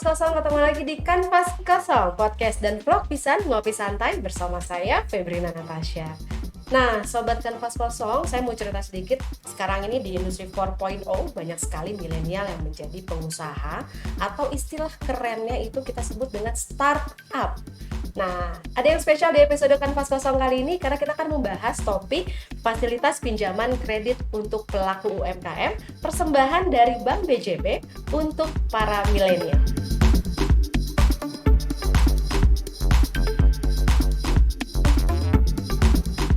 Kosong, ketemu lagi di Kanvas Kosong, podcast dan vlog pisan ngopi santai bersama saya, Febrina Natasha. Nah, Sobat Kanvas Kosong, saya mau cerita sedikit. Sekarang ini di industri 4.0 banyak sekali milenial yang menjadi pengusaha, atau istilah kerennya itu kita sebut dengan startup. Nah, ada yang spesial di episode Kanvas Kosong kali ini karena kita akan membahas topik fasilitas pinjaman kredit untuk pelaku UMKM, persembahan dari Bank BJB untuk para milenial.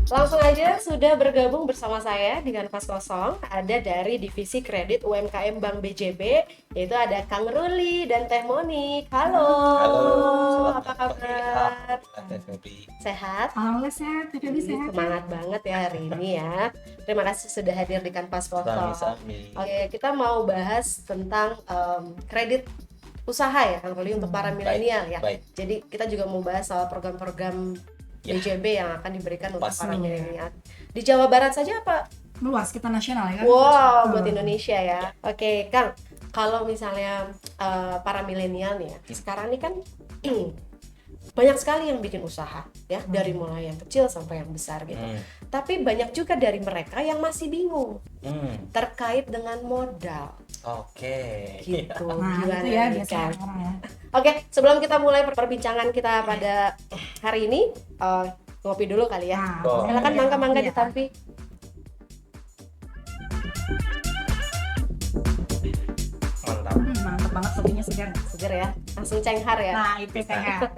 Langsung aja sudah bergabung bersama saya di Kanvas Kosong, ada dari Divisi Kredit UMKM Bank BJB, yaitu ada Kang Ruli dan Teh Monik. Halo. Halo, apa kabar? Sehat? Alhamdulillah sehat, Febi sehat. Semangat banget ya hari ini ya. Terima kasih sudah hadir di Kanvas Kosong. Oke, kita mau bahas tentang kredit usaha ya Kang Ruli untuk para milenial ya. Baik. Jadi kita juga mau bahas soal program-program BJB yang akan diberikan untuk para milenial. Di Jawa Barat saja apa? Luas, kita nasional ya kan? Wow, buat Indonesia ya. Oke, Kang, kalau misalnya para milenial nih ya, sekarang ini kan banyak sekali yang bikin usaha ya, dari mulai yang kecil sampai yang besar gitu. Tapi banyak juga dari mereka yang masih bingung terkait dengan modal. Oke. Gitu. Nah, Gimana itu ya nih, biasanya Kang? orang ya. Oke, sebelum kita mulai perbincangan kita pada hari ini, ngopi dulu kali ya. Nah, Oh. Silakan iya, mangga-mangga iya. ditampi. Mantap. Mantap banget, kopinya segar. Seger ya, langsung cenghar ya. Nah, itu sehat.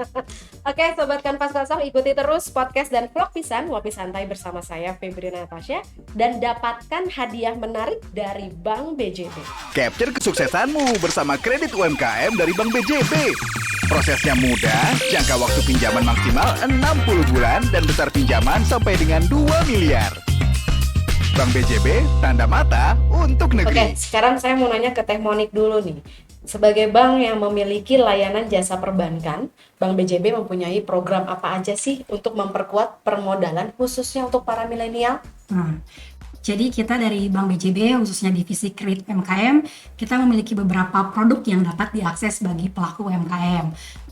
Oke, Sobat Kanvas Kosong, ikuti terus podcast dan vlog pisan ngopi santai bersama saya, Febrina Natasha, dan dapatkan hadiah menarik dari Bank BJB. Capture kesuksesanmu bersama kredit UMKM dari Bank BJB. Prosesnya mudah, jangka waktu pinjaman maksimal 60 bulan dan besar pinjaman sampai dengan 2 miliar. Bank BJB, tanda mata untuk Oke, negeri. sekarang saya mau nanya ke Teh Monik dulu nih. Sebagai bank yang memiliki layanan jasa perbankan, Bank BJB mempunyai program apa aja sih untuk memperkuat permodalan khususnya untuk para milenial? Nah, jadi kita dari Bank BJB, khususnya divisi kredit UMKM, kita memiliki beberapa produk yang dapat diakses bagi pelaku UMKM.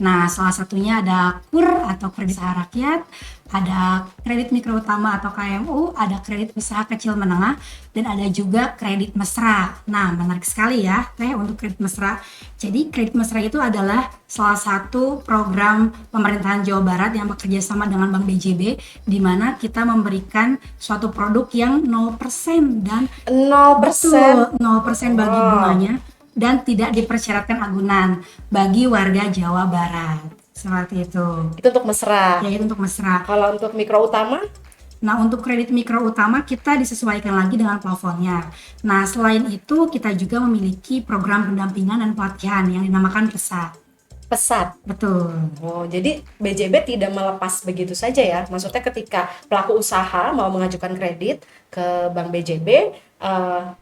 Nah, salah satunya ada KUR atau kredit usaha rakyat, ada kredit mikro utama atau KMU, ada kredit usaha kecil menengah, dan ada juga kredit mesra. Nah, menarik sekali ya, Teh, untuk kredit mesra. Jadi, kredit mesra itu adalah salah satu program pemerintahan Jawa Barat yang bekerja sama dengan Bank BJB, di mana kita memberikan suatu produk yang 0% dan 0%. 0% bagi bunganya dan tidak dipersyaratkan agunan bagi warga Jawa Barat. Seperti itu. Itu untuk mesra. Ya, itu untuk mesra. Kalau untuk mikro utama? Nah, untuk kredit mikro utama kita disesuaikan lagi dengan plafonnya. Nah, selain itu kita juga memiliki program pendampingan dan pelatihan yang dinamakan PESAT. Pesat. Betul. Oh, jadi BJB tidak melepas begitu saja ya. Maksudnya ketika pelaku usaha mau mengajukan kredit ke Bank BJB,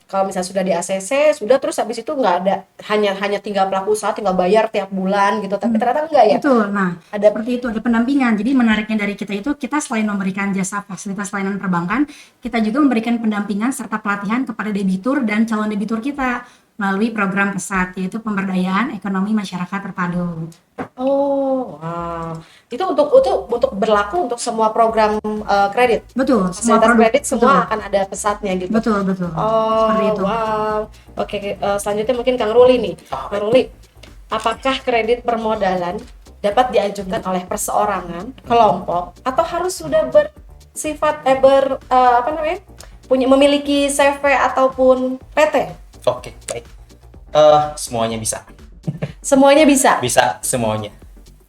kalau misalnya sudah di ACC, sudah terus habis itu nggak ada, hanya tinggal pelaku usaha tinggal bayar tiap bulan gitu. Tapi ternyata enggak ya. Betul. Nah, Ada seperti itu, ada pendampingan. Jadi menariknya dari kita itu, kita selain memberikan jasa fasilitas layanan perbankan, kita juga memberikan pendampingan serta pelatihan kepada debitur dan calon debitur kita melalui program PESAT, yaitu Pemberdayaan Ekonomi Masyarakat Terpadu. Oh, wow. Itu untuk berlaku untuk semua program kredit. Betul, semua Fasilitas produk. kredit semua Betul. akan ada pesatnya gitu. Betul. Oh, Seperti itu. wow. Oke, selanjutnya mungkin Kang Ruli nih. Kang Ruli, apakah kredit permodalan dapat diajukan oleh perseorangan, kelompok, atau harus sudah bersifat memiliki CV ataupun PT? Oke, baik. Semuanya bisa. Semuanya bisa. Bisa semuanya.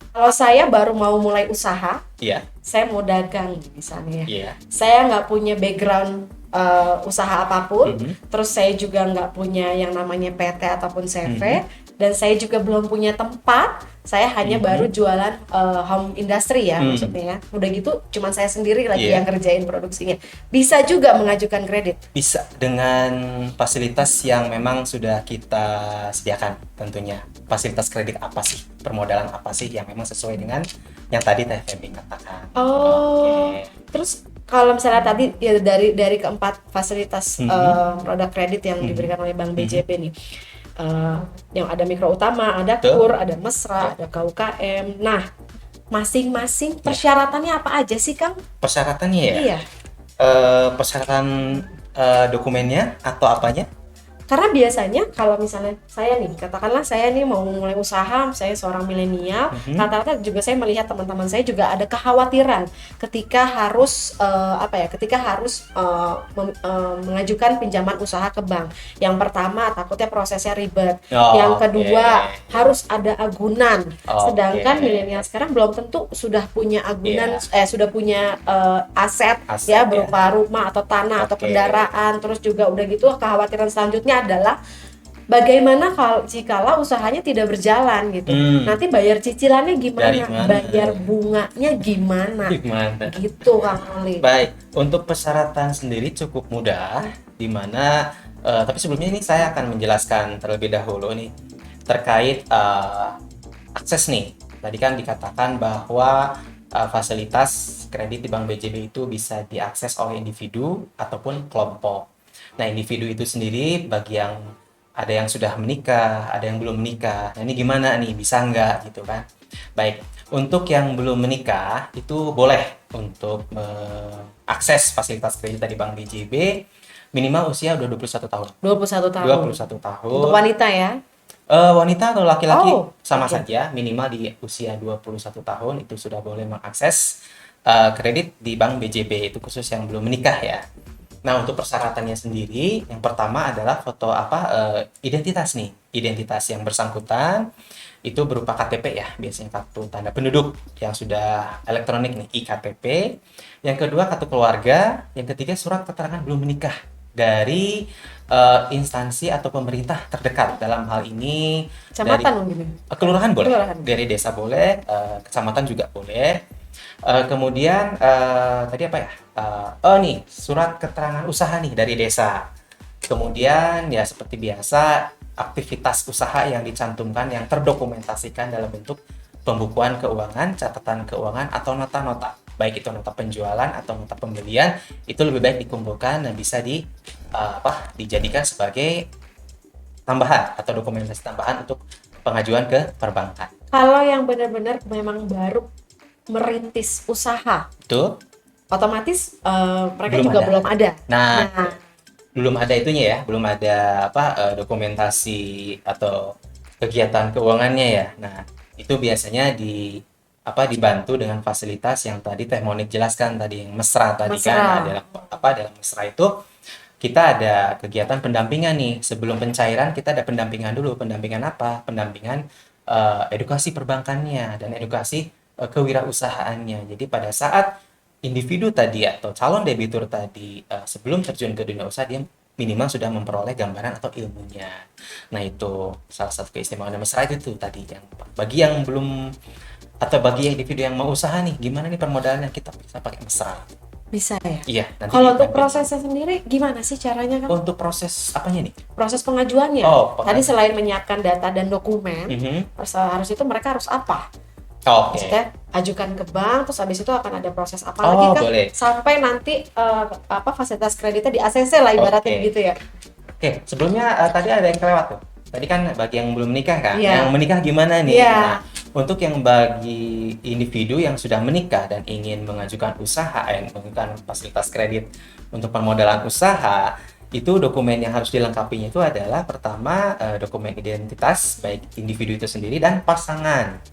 Kalau saya baru mau mulai usaha, Iya. saya mau dagang misalnya. Iya. Saya nggak punya background usaha apapun, terus saya juga nggak punya yang namanya PT ataupun CV, dan saya juga belum punya tempat. Saya hanya baru jualan home industry ya, maksudnya ya. Udah gitu cuman saya sendiri lagi yang ngerjain produksinya. Bisa juga mengajukan kredit. Bisa dengan fasilitas yang memang sudah kita sediakan tentunya. Fasilitas kredit apa sih? Permodalan apa sih yang memang sesuai dengan yang tadi Teh Feby katakan. Oh. Oke. Terus kalau misalnya tadi ya dari keempat fasilitas produk kredit yang diberikan oleh Bank BJB nih, yang ada mikro utama, ada Betul. KUR, ada mesra, ada KUKM. Nah, masing-masing persyaratannya apa aja sih, Kang? Persyaratannya ya, Iya. persyaratan dokumennya atau apanya? Karena biasanya kalau misalnya saya nih, katakanlah saya nih mau mulai usaha, saya seorang milenial, rata-rata juga saya melihat teman-teman saya juga ada kekhawatiran ketika harus ketika harus mengajukan pinjaman usaha ke bank. Yang pertama takutnya prosesnya ribet, yang kedua harus ada agunan. Sedangkan milenial sekarang belum tentu sudah punya agunan, sudah punya aset ya berupa rumah atau tanah atau kendaraan. Terus juga udah gitu kekhawatiran selanjutnya adalah bagaimana kalau jikalau usahanya tidak berjalan gitu. Nanti bayar cicilannya gimana? Bayar bunganya gimana? Gitu Kang Ali. Baik, untuk persyaratan sendiri cukup mudah, di mana tapi sebelumnya ini saya akan menjelaskan terlebih dahulu nih terkait akses nih. Tadi kan dikatakan bahwa fasilitas kredit di Bank BJB itu bisa diakses oleh individu ataupun kelompok. Nah, individu itu sendiri bagi yang ada yang sudah menikah, ada yang belum menikah. Nah, ini gimana nih? Bisa nggak gitu kan? Baik, untuk yang belum menikah itu boleh untuk mengakses fasilitas kredit dari Bank BJB minimal usia udah 21 tahun. 21 tahun. 21 tahun. Untuk wanita ya? Wanita atau laki-laki sama oke. saja, minimal di usia 21 tahun itu sudah boleh mengakses kredit di Bank BJB, itu khusus yang belum menikah ya. Nah, untuk persyaratannya sendiri, yang pertama adalah foto identitas nih. Identitas yang bersangkutan itu berupa KTP ya, biasanya kartu tanda penduduk yang sudah elektronik nih, iKTP. Yang kedua kartu keluarga, yang ketiga surat keterangan belum menikah dari instansi atau pemerintah terdekat. Dalam hal ini Kecamatan mungkin. kelurahan boleh, Kelurahan. dari desa boleh, kecamatan juga boleh. Kemudian tadi apa ya? Nih surat keterangan usaha nih dari desa. Kemudian ya seperti biasa aktivitas usaha yang dicantumkan yang terdokumentasikan dalam bentuk pembukuan keuangan, catatan keuangan atau nota-nota. Baik itu nota penjualan atau nota pembelian, itu lebih baik dikumpulkan dan bisa dijadikan sebagai tambahan atau dokumentasi tambahan untuk pengajuan ke perbankan. Kalau yang benar-benar memang baru merintis usaha, Itu otomatis mereka Belum juga ada. belum ada. Nah, belum ada itunya ya, belum ada dokumentasi atau kegiatan keuangannya ya. Nah, itu biasanya dibantu dengan fasilitas yang tadi Teh Monik jelaskan tadi, yang mesra tadi kan. Adalah dalam mesra itu kita ada kegiatan pendampingan nih. Sebelum pencairan kita ada pendampingan dulu. Pendampingan apa? Pendampingan edukasi perbankannya dan edukasi kewirausahaannya. Jadi pada saat individu tadi atau calon debitur tadi sebelum terjun ke dunia usaha, dia minimal sudah memperoleh gambaran atau ilmunya. Nah, itu salah satu keistimewaan mesra itu tadi, yang bagi yang belum atau bagi individu yang mau usaha nih, gimana nih permodalannya, kita bisa pakai mesra. Bisa ya? Iya, nanti Kalau untuk prosesnya sendiri gimana sih caranya kan? untuk proses apanya nih? Proses pengajuannya. Tadi selain menyiapkan data dan dokumen, harus itu mereka harus apa? Maksudnya ajukan ke bank, terus habis itu akan ada proses apa lagi kan? Boleh. Sampai nanti fasilitas kreditnya di ACC lah ibaratnya gitu ya. Oke, sebelumnya tadi ada yang kelewat tuh. Tadi kan bagi yang belum menikah kan? Iya. Yang menikah gimana nih? Iya. Nah, untuk yang bagi individu yang sudah menikah dan ingin mengajukan usaha, mengajukan fasilitas kredit untuk permodalan usaha, itu dokumen yang harus dilengkapinya itu adalah pertama dokumen identitas baik individu itu sendiri dan pasangan.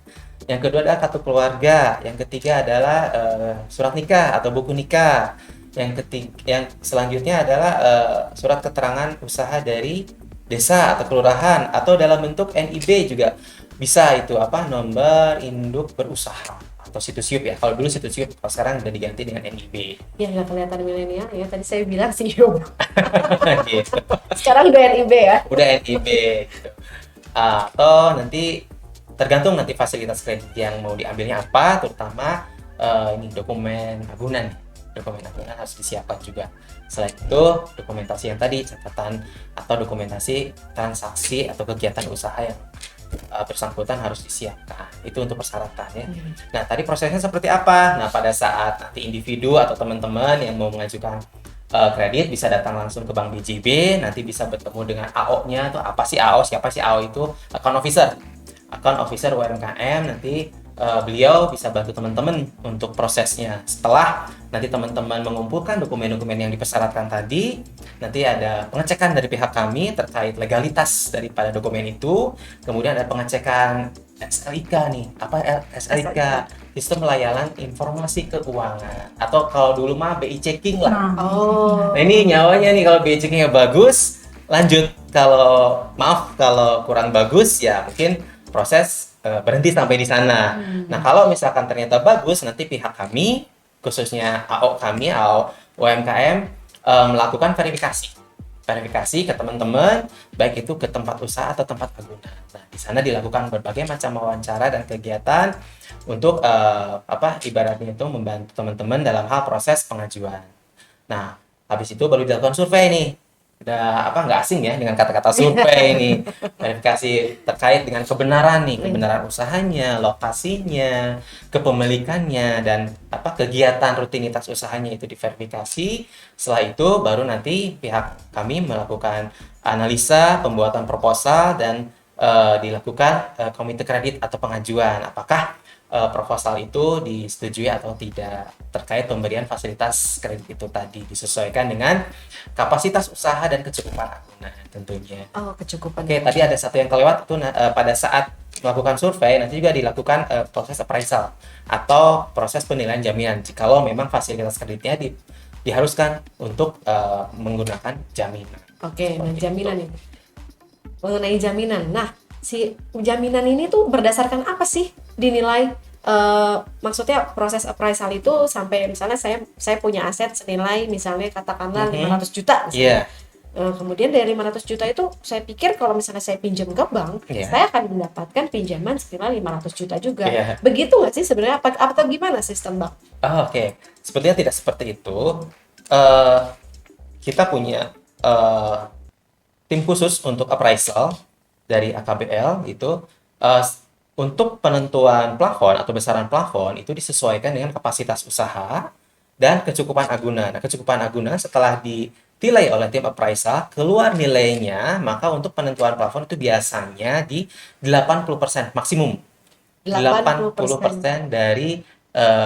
Yang kedua adalah kartu keluarga. Yang ketiga adalah surat nikah atau buku nikah. Yang selanjutnya adalah surat keterangan usaha dari desa atau kelurahan, atau dalam bentuk NIB juga bisa, itu nomor induk berusaha atau situs YUP ya. Kalau dulu situs YUP, kalau sekarang udah diganti dengan NIB. Ya nggak kelihatan milenial ya. Tadi saya bilang sih YUP. Gitu. Sekarang udah NIB ya. Udah NIB gitu. Atau nanti tergantung nanti fasilitas kredit yang mau diambilnya apa, terutama ini dokumen agunan. Dokumen agunan harus disiapkan juga. Selain itu, dokumentasi yang tadi, catatan atau dokumentasi transaksi atau kegiatan usaha yang bersangkutan harus disiapkan. Itu untuk persyaratannya. Nah, tadi prosesnya seperti apa? Nah, pada saat nanti individu atau teman-teman yang mau mengajukan kredit bisa datang langsung ke Bank BJB, nanti bisa bertemu dengan AO-nya tuh apa sih AO, siapa sih AO itu, account officer UMKM, nanti beliau bisa bantu teman-teman untuk prosesnya. Setelah nanti teman-teman mengumpulkan dokumen-dokumen yang dipersyaratkan tadi, nanti ada pengecekan dari pihak kami terkait legalitas daripada dokumen itu, kemudian ada pengecekan SLIK nih, apa SLIK? Sistem Layanan Informasi Keuangan, atau kalau dulu mah BI checking lah. Oh. Nah ini nyawanya nih, kalau BI checkingnya bagus, lanjut. Kalau maaf kalau kurang bagus ya mungkin proses berhenti sampai di sana. Nah kalau misalkan ternyata bagus, nanti pihak kami, khususnya AO kami, AO UMKM, melakukan verifikasi ke teman-teman, baik itu ke tempat usaha atau tempat agunan. Nah di sana dilakukan berbagai macam wawancara dan kegiatan untuk ibaratnya itu membantu teman-teman dalam hal proses pengajuan. Nah habis itu baru dilakukan survei nih. Udah nggak asing ya dengan kata-kata survei ini, verifikasi terkait dengan kebenaran usahanya, lokasinya, kepemilikannya, dan kegiatan rutinitas usahanya itu diverifikasi. Setelah itu baru nanti pihak kami melakukan analisa, pembuatan proposal, dan dilakukan komite kredit atau pengajuan apakah proposal itu disetujui atau tidak terkait pemberian fasilitas kredit itu tadi, disesuaikan dengan kapasitas usaha dan kecukupan agunan tentunya. Oh, kecukupan. Oke, tadi ada satu yang kelewat itu pada saat melakukan survei nanti juga dilakukan proses appraisal atau proses penilaian jaminan jikalau memang fasilitas kreditnya diharuskan untuk menggunakan jaminan. Oke, nah jaminan ini. Mengenai jaminan. Nah, si jaminan ini tuh berdasarkan apa sih dinilai? Maksudnya proses appraisal itu sampai misalnya saya punya aset senilai misalnya katakanlah 500 juta misalnya. Kemudian dari 500 juta itu saya pikir kalau misalnya saya pinjam ke bank, saya akan mendapatkan pinjaman senilai 500 juta juga. Begitu nggak sih sebenarnya? Atau gimana sistem bank? Oke. Sepertinya tidak seperti itu. Kita punya tim khusus untuk appraisal dari AKBL itu, untuk penentuan plafon atau besaran plafon itu disesuaikan dengan kapasitas usaha dan kecukupan agunan. Nah, kecukupan agunan setelah dinilai oleh tim appraisal, keluar nilainya, maka untuk penentuan plafon itu biasanya di 80% maksimum. 80% dari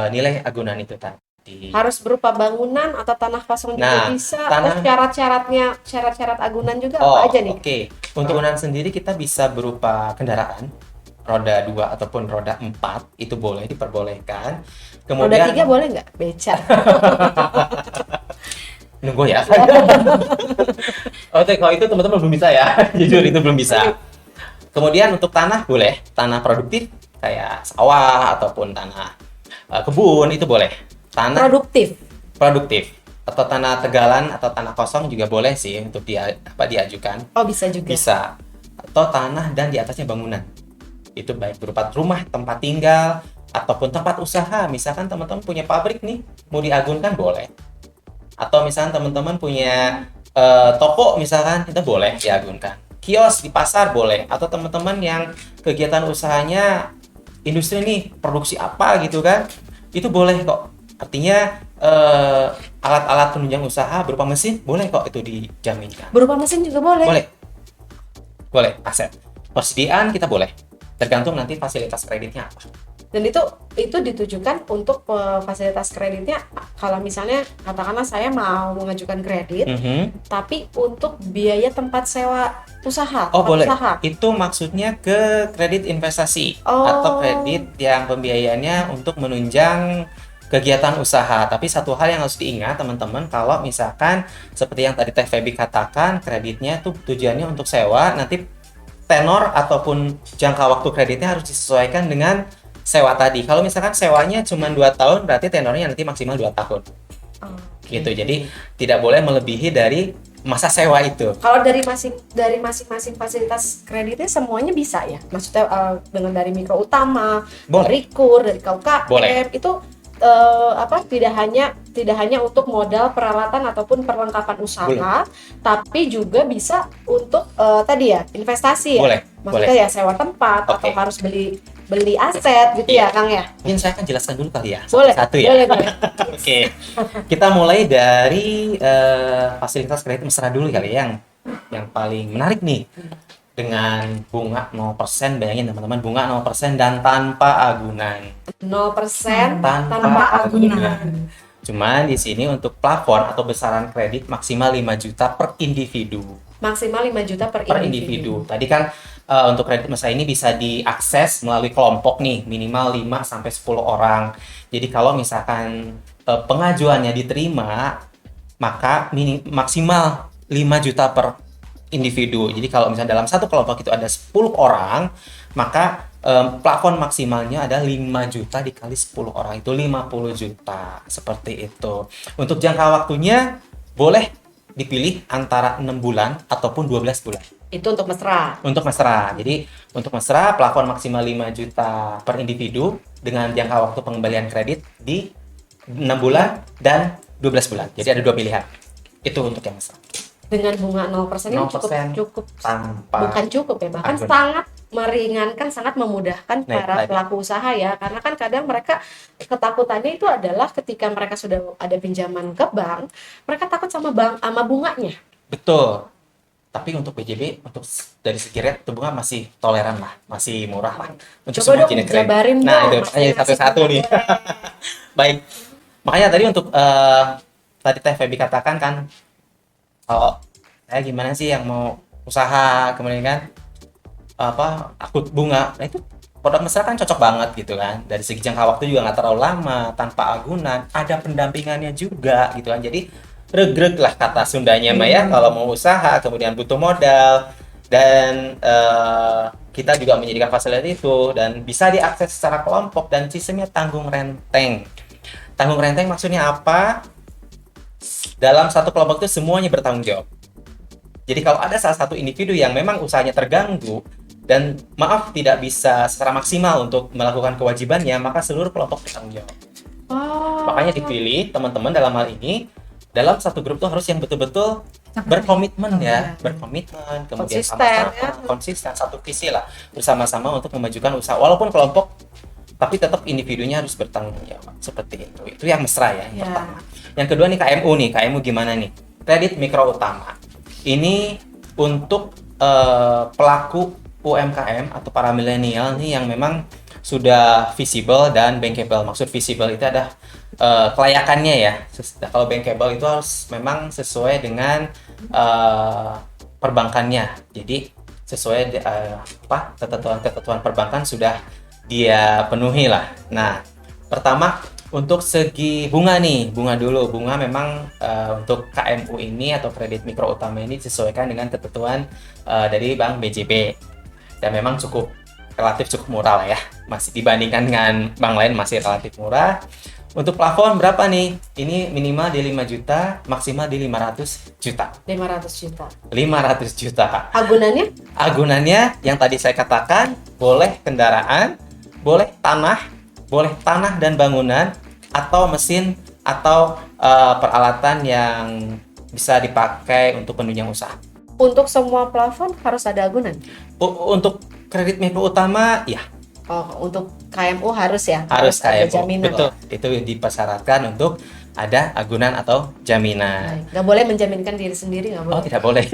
nilai agunan itu tadi. Harus berupa bangunan atau tanah kosong juga bisa. Syarat-syarat agunan juga apa aja nih? Oke. Untuk agunan sendiri kita bisa berupa kendaraan roda 2 ataupun roda 4, itu boleh, diperbolehkan. Kemudian roda 3 boleh nggak? Beca. Nunggu ya. Oke, kalau itu teman-teman belum bisa ya. Jujur itu belum bisa. Kemudian untuk tanah boleh, tanah produktif kayak sawah ataupun tanah kebun itu boleh. Tanah produktif atau tanah tegalan atau tanah kosong juga boleh sih untuk diajukan. Oh, bisa juga. Bisa. Atau tanah dan di atasnya bangunan. Itu baik berupa rumah, tempat tinggal, ataupun tempat usaha. Misalkan teman-teman punya pabrik nih, mau diagunkan boleh. Atau misalkan teman-teman punya toko misalkan, itu boleh diagunkan. Kios di pasar boleh. Atau teman-teman yang kegiatan usahanya industri nih, produksi apa gitu kan, itu boleh kok. Artinya alat-alat penunjang usaha berupa mesin boleh kok itu dijaminkan. Berupa mesin juga boleh? Boleh, aset. Persediaan kita boleh. Tergantung nanti fasilitas kreditnya apa. Dan itu ditujukan untuk fasilitas kreditnya kalau misalnya katakanlah saya mau mengajukan kredit, tapi untuk biaya tempat sewa usaha. Boleh. Usaha. Itu maksudnya ke kredit investasi atau kredit yang pembiayaannya untuk menunjang kegiatan usaha. Tapi satu hal yang harus diingat teman-teman, kalau misalkan seperti yang tadi Teh Feby katakan, kreditnya tuh tujuannya untuk sewa, nanti tenor ataupun jangka waktu kreditnya harus disesuaikan dengan sewa tadi. Kalau misalkan sewanya cuma 2 tahun, berarti tenornya nanti maksimal 2 tahun. Gitu. Jadi tidak boleh melebihi dari masa sewa itu. Kalau dari masing-masing fasilitas kreditnya semuanya bisa ya? Maksudnya dengan dari mikro utama, dari KUR, dari KUKM, itu tidak hanya untuk modal peralatan ataupun perlengkapan usaha, tapi juga bisa untuk tadi ya investasi ya. Boleh. Maksudnya ya sewa tempat atau harus beli beli aset gitu ya Kang ya. Mungkin saya akan jelaskan dulu kali ya, Boleh. satu-satu ya. Boleh. Oke, kita mulai dari fasilitas kredit mesra dulu kali ya, yang paling menarik nih. Dengan bunga 0%, bayangin teman-teman, bunga 0% dan tanpa agunan. 0% tanpa Tanpa agunan. agunan. Cuman di sini untuk plafon atau besaran kredit maksimal 5 juta per individu. Maksimal 5 juta per individu. Tadi kan untuk kredit mesra ini bisa diakses melalui kelompok nih, minimal 5 sampai 10 orang. Jadi kalau misalkan pengajuannya diterima, maka maksimal 5 juta per individu. Jadi kalau misalnya dalam satu kelompok itu ada 10 orang, maka plafon maksimalnya ada 5 juta dikali 10 orang, itu 50 juta. Seperti itu. Untuk jangka waktunya boleh dipilih antara 6 bulan ataupun 12 bulan. Itu untuk mesra. Untuk mesra. Jadi untuk mesra plafon maksimal 5 juta per individu dengan jangka waktu pengembalian kredit di 6 bulan dan 12 bulan. Jadi ada 2 pilihan. Itu untuk yang mesra. Dengan bunga 0% ini 0% cukup tanpa bukan cukup ya, bahkan agunan. sangat meringankan, sangat memudahkan Nah, para tadi. pelaku usaha ya, karena kan kadang mereka ketakutannya itu adalah ketika mereka sudah ada pinjaman ke bank, mereka takut sama bank, sama bunganya. Betul. Tapi untuk BJB, untuk dari segi rate, itu bunga masih toleran lah, masih murah lah. Untuk Coba semua dong jenis kredit. jabarin Nah, dong, itu Mas makanya Yasir. satu-satu nih. Baik. Makanya tadi untuk tadi Teh Feby katakan kan, kalau saya gimana sih yang mau usaha, kemudian kan akut bunga, nah itu produk mesra kan cocok banget gitu kan. Dari segi jangka waktu juga nggak terlalu lama, tanpa agunan, ada pendampingannya juga gitu kan. Jadi regreg lah kata Sundanya Mbak ya, kalau mau usaha kemudian butuh modal dan kita juga menyediakan fasilitas itu dan bisa diakses secara kelompok dan sistemnya tanggung renteng. Tanggung renteng maksudnya apa? Dalam satu kelompok itu semuanya bertanggung jawab. Jadi kalau ada salah satu individu yang memang usahanya terganggu dan maaf tidak bisa secara maksimal untuk melakukan kewajibannya, maka seluruh kelompok bertanggung jawab. Makanya dipilih teman-teman dalam hal ini, dalam satu grup tuh harus yang betul-betul berkomitmen ya, berkomitmen, kemudian Konsisten, sama-sama ya. konsisten, satu visi lah, bersama-sama untuk memajukan usaha. Walaupun kelompok, tapi tetap individunya harus bertanggung jawab. Seperti itu. Itu yang mesra ya, yang Ya. pertama. Yang kedua nih KMU nih, KMU gimana nih? Kredit mikro utama. Ini untuk pelaku UMKM atau para milenial nih yang memang sudah visible dan bankable. Maksud visible itu ada kelayakannya ya. Kalau bankable itu harus memang sesuai dengan perbankannya. Jadi sesuai ketentuan perbankan sudah dia penuhi lah. Nah, pertama untuk segi bunga nih, bunga dulu. Bunga memang untuk KMU ini atau kredit mikro utama ini disesuaikan dengan ketentuan dari Bank BJB. Dan memang relatif cukup murah lah ya. Masih dibandingkan dengan bank lain masih relatif murah. Untuk plafon berapa nih? Ini minimal di 5 juta, maksimal di 500 juta. 500 juta. 500 juta. Agunannya? Agunannya yang tadi saya katakan, boleh kendaraan, boleh tanah dan bangunan, atau mesin, atau peralatan yang bisa dipakai untuk penunjang usaha. Untuk semua plafon harus ada agunan. Untuk kredit mikro utama, ya Oh, untuk KMU harus ya? harus ada KMU. jaminan. Betul, itu dipersyaratkan untuk ada agunan atau jaminan. Baik. Nggak boleh menjaminkan diri sendiri, nggak boleh. Oh, tidak boleh.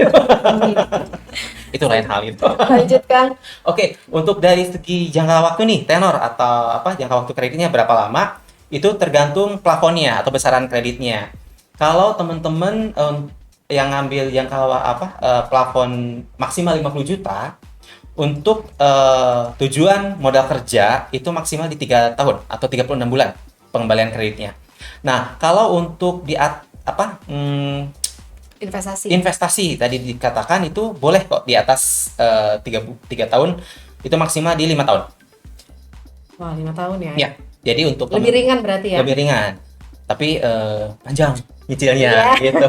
Itu lain hal itu. Lanjut Kang. Oke, untuk dari segi jangka waktu nih, tenor atau jangka waktu kreditnya berapa lama? Itu tergantung plafonnya atau besaran kreditnya. Kalau teman-teman yang ngambil jangka plafon maksimal 50 juta untuk tujuan modal kerja itu maksimal di 3 tahun atau 36 bulan pengembalian kreditnya. Nah, kalau untuk investasi tadi dikatakan itu boleh kok di atas 3 tahun, itu maksimal di 5 tahun. Wah, 5 tahun ya? Ya, jadi untuk Lebih ringan berarti ya? lebih ringan, tapi panjang Iya. nyicilnya gitu.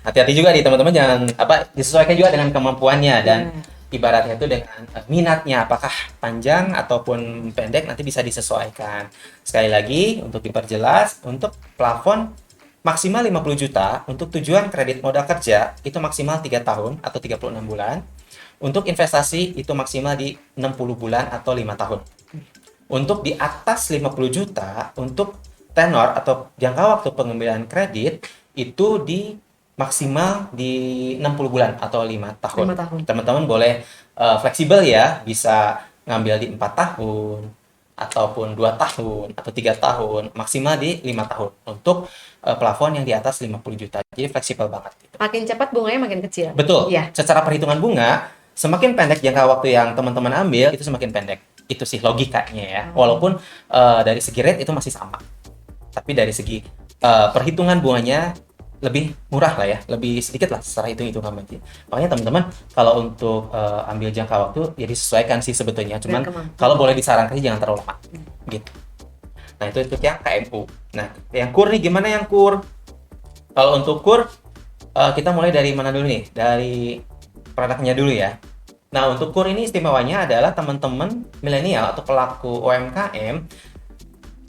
Hati-hati juga nih teman-teman, jangan disesuaikan juga dengan kemampuannya dan ibaratnya itu dengan minatnya, apakah panjang ataupun pendek nanti bisa disesuaikan. Sekali lagi untuk diperjelas, untuk plafon maksimal 50 juta untuk tujuan kredit modal kerja itu maksimal 3 tahun atau 36 bulan. Untuk investasi itu maksimal di 60 bulan atau 5 tahun. Untuk di atas 50 juta, untuk tenor atau jangka waktu pengambilan kredit itu di maksimal di 60 bulan atau 5 tahun. 5 tahun. Teman-teman boleh fleksibel ya, bisa ngambil di 4 tahun, ataupun 2 tahun, atau 3 tahun, maksimal di 5 tahun untuk plafon yang di atas 50 juta. Jadi fleksibel banget. Makin cepat bunganya makin kecil. Betul. Iya. Secara perhitungan bunga, semakin pendek jangka waktu yang teman-teman ambil, itu semakin pendek. Itu sih logikanya ya. Walaupun dari segi rate itu masih sama. Tapi dari segi perhitungan bunganya lebih murah lah ya, lebih sedikit lah secara hitung-hitungan nanti. Makanya teman-teman kalau untuk ambil jangka waktu ya disesuaikan sih sebetulnya. Cuman kalau boleh disarankan sih jangan terlalu lama. Gitu. Nah, itu untuk yang KMU. Nah, yang KUR nih gimana yang KUR? Kalau untuk KUR kita mulai dari mana dulu nih? Dari produknya dulu ya. Nah, untuk KUR ini istimewanya adalah teman-teman milenial atau pelaku UMKM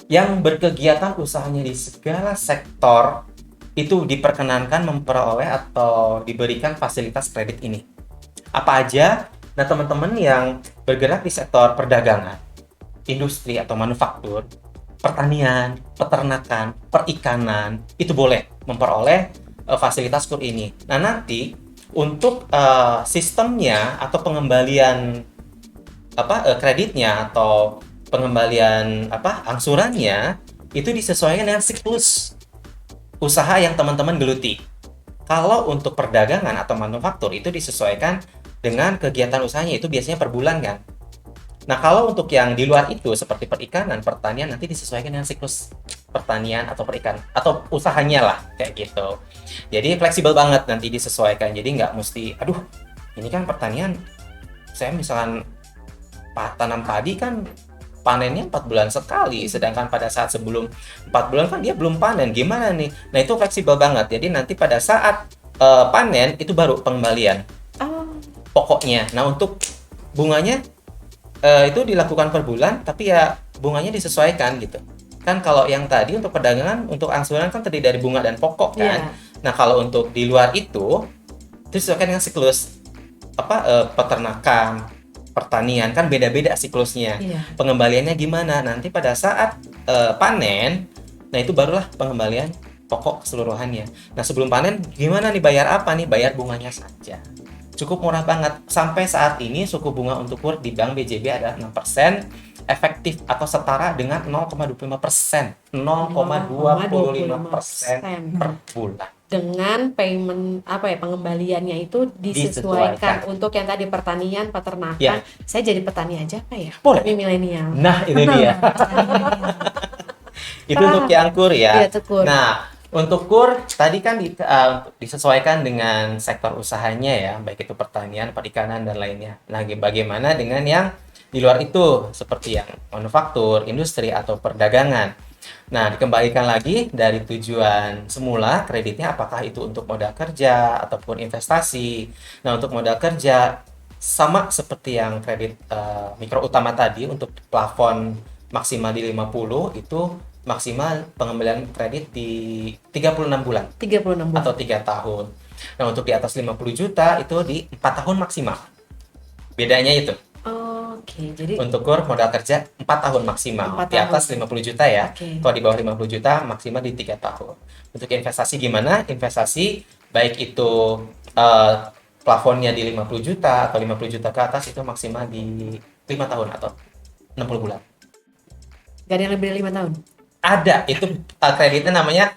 yang berkegiatan usahanya di segala sektor itu diperkenankan memperoleh atau diberikan fasilitas kredit ini. Apa aja? Nah, teman-teman yang bergerak di sektor perdagangan, industri atau manufaktur, pertanian, peternakan, perikanan, itu boleh memperoleh fasilitas KUR ini. Nah, nanti untuk sistemnya atau pengembalian kreditnya atau pengembalian angsurannya itu disesuaikan dengan siklus usaha yang teman-teman geluti. Kalau untuk perdagangan atau manufaktur itu disesuaikan dengan kegiatan usahanya, itu biasanya per bulan kan. Nah, kalau untuk yang di luar itu seperti perikanan, pertanian nanti disesuaikan dengan siklus pertanian atau perikan atau usahanya lah kayak gitu. Jadi fleksibel banget nanti disesuaikan. Jadi nggak mesti, aduh ini kan pertanian, saya misalkan tanam padi kan panennya 4 bulan sekali, sedangkan pada saat sebelum 4 bulan kan dia belum panen, gimana nih? Nah, itu fleksibel banget. Jadi nanti pada saat panen itu baru pengembalian pokoknya. Nah, untuk bunganya itu dilakukan per bulan, tapi ya bunganya disesuaikan gitu. Kan kalau yang tadi untuk perdagangan, untuk angsuran kan terdiri dari bunga dan pokok kan. Nah, kalau untuk di luar itu disesuaikan dengan siklus peternakan, pertanian kan beda-beda siklusnya. Pengembaliannya gimana? Nanti pada saat panen, nah itu barulah pengembalian pokok keseluruhannya. Nah, sebelum panen gimana nih, bayar apa nih? Bayar bunganya saja. Cukup murah banget. Sampai saat ini suku bunga untuk KUR di Bank BJB adalah 6%, efektif atau setara dengan 0,25%, 0,25% per bulan. Dengan payment pengembaliannya itu disesuaikan. Untuk yang tadi pertanian, peternakan. Saya jadi petani aja apa ya? Boleh. Tapi milenial. Nah, itu dia. Itu untuk yang KUR ya. Nah, untuk KUR tadi kan disesuaikan dengan sektor usahanya ya, baik itu pertanian, perikanan dan lainnya. Nah, bagaimana dengan yang di luar itu seperti yang manufaktur, industri atau perdagangan? Nah, dikembalikan lagi dari tujuan semula kreditnya, apakah itu untuk modal kerja ataupun investasi. Nah, untuk modal kerja sama seperti yang kredit mikro utama tadi, untuk plafon maksimal di 50 itu maksimal pengembalian kredit di 36 bulan. 36 bulan. Atau 3 tahun. Nah, untuk di atas 50 juta itu di 4 tahun maksimal. Bedanya itu. Oke, jadi untuk KUR modal kerja 4 tahun maksimal. Di atas 50 juta ya. Kalau di bawah 50 juta maksimal di 3 tahun. Untuk investasi gimana? Investasi baik itu plafonnya di 50 juta atau 50 juta ke atas itu maksimal di 5 tahun atau 60 bulan. Gak ada yang lebih dari 5 tahun? Ada, itu kreditnya namanya